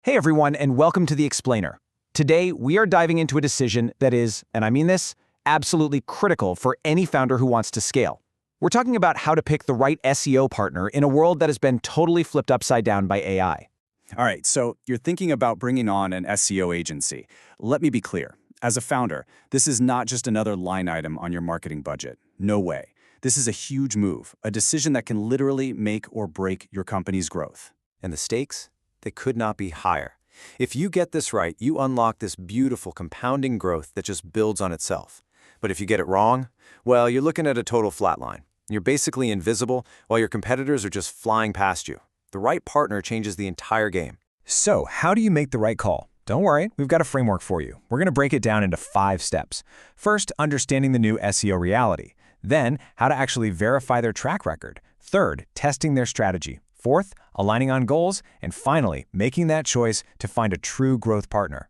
Hey everyone, and welcome to The Explainer. Today, we are diving into a decision that is, and I mean this, absolutely critical for any founder who wants to scale. We're talking about how to pick the right SEO partner in a world that has been totally flipped upside down by AI. All right, so you're thinking about bringing on an SEO agency. Let me be clear. As a founder, this is not just another line item on your marketing budget. No way. This is a huge move, a decision that can literally make or break your company's growth. And the stakes? They could not be higher. If you get this right, you unlock this beautiful compounding growth that just builds on itself. But if you get it wrong, well, you're looking at a total flatline. You're basically invisible while your competitors are just flying past you. The right partner changes the entire game. So, how do you make the right call? Don't worry, we've got a framework for you. We're going to break it down into 5 steps. First, understanding the new SEO reality. Then, how to actually verify their track record. Third, testing their strategy. Fourth, aligning on goals. And finally, making that choice to find a true growth partner.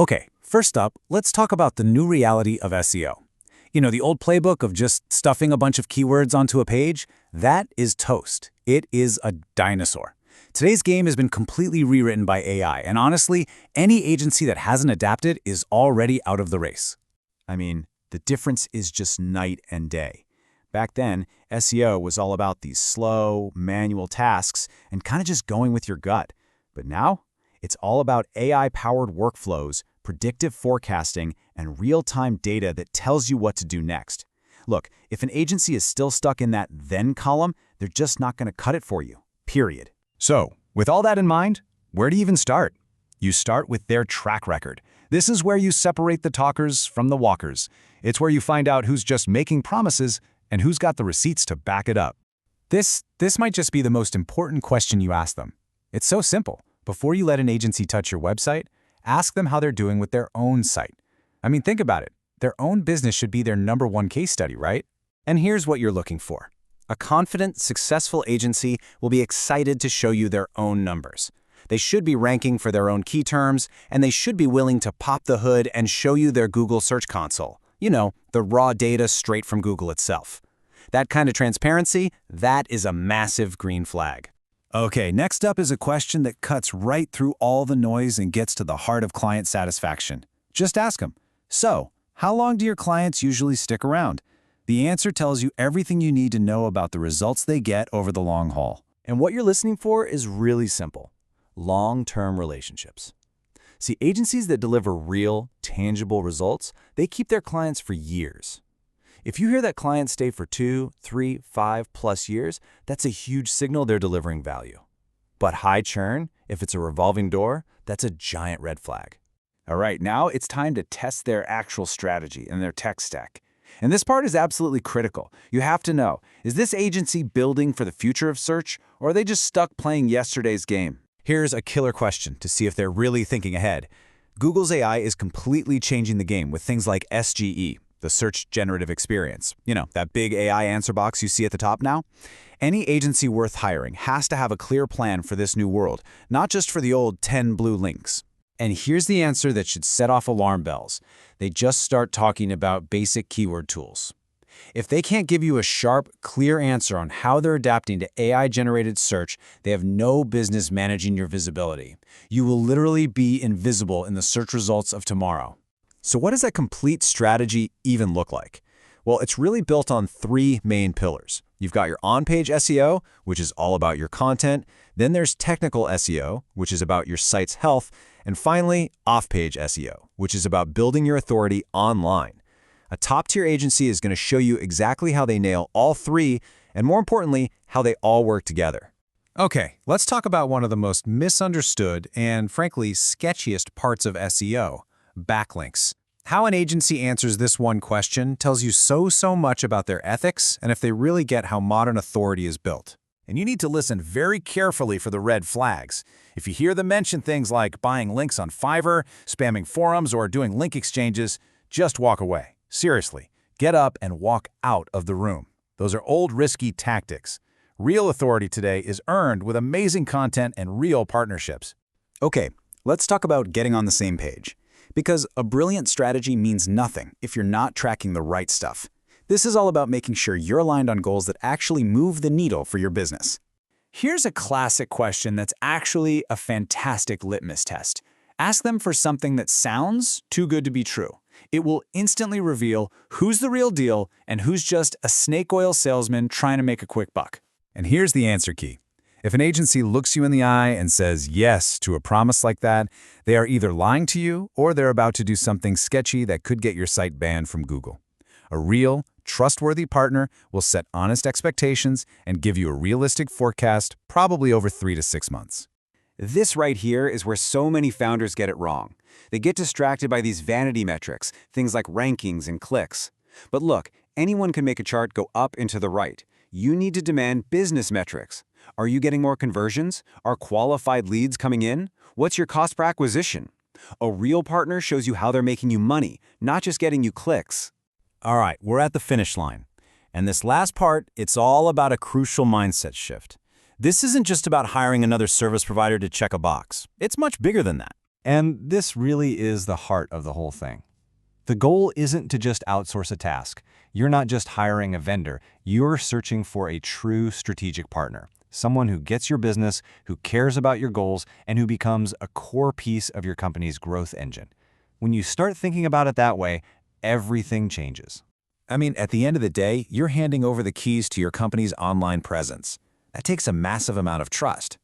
Okay, first up, let's talk about the new reality of SEO. You know, the old playbook of just stuffing a bunch of keywords onto a page? That is toast. It is a dinosaur. Today's game has been completely rewritten by AI, and honestly, any agency that hasn't adapted is already out of the race. I mean, the difference is just night and day. Back then, SEO was all about these slow, manual tasks and kind of just going with your gut. But now, it's all about AI-powered workflows, predictive forecasting, and real-time data that tells you what to do next. Look, if an agency is still stuck in that then column, they're just not going to cut it for you, period. So, with all that in mind, where do you even start? You start with their track record. This is where you separate the talkers from the walkers. It's where you find out who's just making promises and who's got the receipts to back it up. This might just be the most important question you ask them. It's so simple. Before you let an agency touch your website, ask them how they're doing with their own site. I mean, think about it. Their own business should be their #1 case study, right? And here's what you're looking for. A confident, successful agency will be excited to show you their own numbers. They should be ranking for their own key terms, and they should be willing to pop the hood and show you their Google Search Console. You know, the raw data straight from Google itself. That kind of transparency, that is a massive green flag. Okay, next up is a question that cuts right through all the noise and gets to the heart of client satisfaction. Just ask them, so, how long do your clients usually stick around? The answer tells you everything you need to know about the results they get over the long haul. And what you're listening for is really simple. Long-term relationships. See, agencies that deliver real, tangible results, they keep their clients for years. If you hear that clients stay for 2, 3, 5+ years, that's a huge signal they're delivering value. But high churn, if it's a revolving door, that's a giant red flag. All right, now it's time to test their actual strategy and their tech stack. And this part is absolutely critical. You have to know, is this agency building for the future of search, or are they just stuck playing yesterday's game? Here's a killer question to see if they're really thinking ahead. Google's AI is completely changing the game with things like SGE, the Search Generative Experience. You know, that big AI answer box you see at the top now? Any agency worth hiring has to have a clear plan for this new world, not just for the old 10 blue links. And here's the answer that should set off alarm bells. They just start talking about basic keyword tools. If they can't give you a sharp, clear answer on how they're adapting to AI-generated search, they have no business managing your visibility. You will literally be invisible in the search results of tomorrow. So what does that complete strategy even look like? Well, it's really built on 3 main pillars. You've got your on-page SEO, which is all about your content. Then there's technical SEO, which is about your site's health. And finally, off-page SEO, which is about building your authority online. A top-tier agency is going to show you exactly how they nail all 3, and more importantly, how they all work together. Okay, let's talk about one of the most misunderstood and, frankly, sketchiest parts of SEO, backlinks. How an agency answers this one question tells you so much about their ethics and if they really get how modern authority is built. And you need to listen very carefully for the red flags. If you hear them mention things like buying links on Fiverr, spamming forums, or doing link exchanges, just walk away. Seriously, get up and walk out of the room. Those are old, risky tactics. Real authority today is earned with amazing content and real partnerships. Okay, let's talk about getting on the same page. Because a brilliant strategy means nothing if you're not tracking the right stuff. This is all about making sure you're aligned on goals that actually move the needle for your business. Here's a classic question that's actually a fantastic litmus test. Ask them for something that sounds too good to be true. It will instantly reveal who's the real deal and who's just a snake oil salesman trying to make a quick buck. And here's the answer key. If an agency looks you in the eye and says yes to a promise like that, they are either lying to you or they're about to do something sketchy that could get your site banned from Google. A real, trustworthy partner will set honest expectations and give you a realistic forecast, probably over 3 to 6 months. This right here is where so many founders get it wrong. They get distracted by these vanity metrics, things like rankings and clicks. But look, anyone can make a chart go up and to the right. You need to demand business metrics. Are you getting more conversions? Are qualified leads coming in? What's your cost per acquisition? A real partner shows you how they're making you money, not just getting you clicks. All right, we're at the finish line. And this last part, it's all about a crucial mindset shift. This isn't just about hiring another service provider to check a box. It's much bigger than that. And this really is the heart of the whole thing. The goal isn't to just outsource a task. You're not just hiring a vendor. You're searching for a true strategic partner. Someone who gets your business, who cares about your goals, and who becomes a core piece of your company's growth engine. When you start thinking about it that way, everything changes. I mean, at the end of the day, you're handing over the keys to your company's online presence. That takes a massive amount of trust.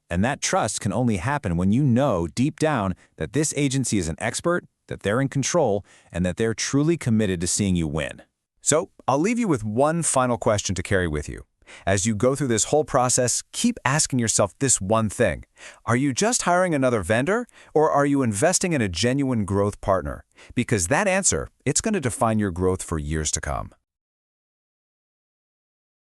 And that trust can only happen when you know deep down that this agency is an expert, that they're in control, and that they're truly committed to seeing you win. So, I'll leave you with one final question to carry with you. As you go through this whole process, keep asking yourself this one thing. Are you just hiring another vendor, or are you investing in a genuine growth partner? Because that answer, it's going to define your growth for years to come.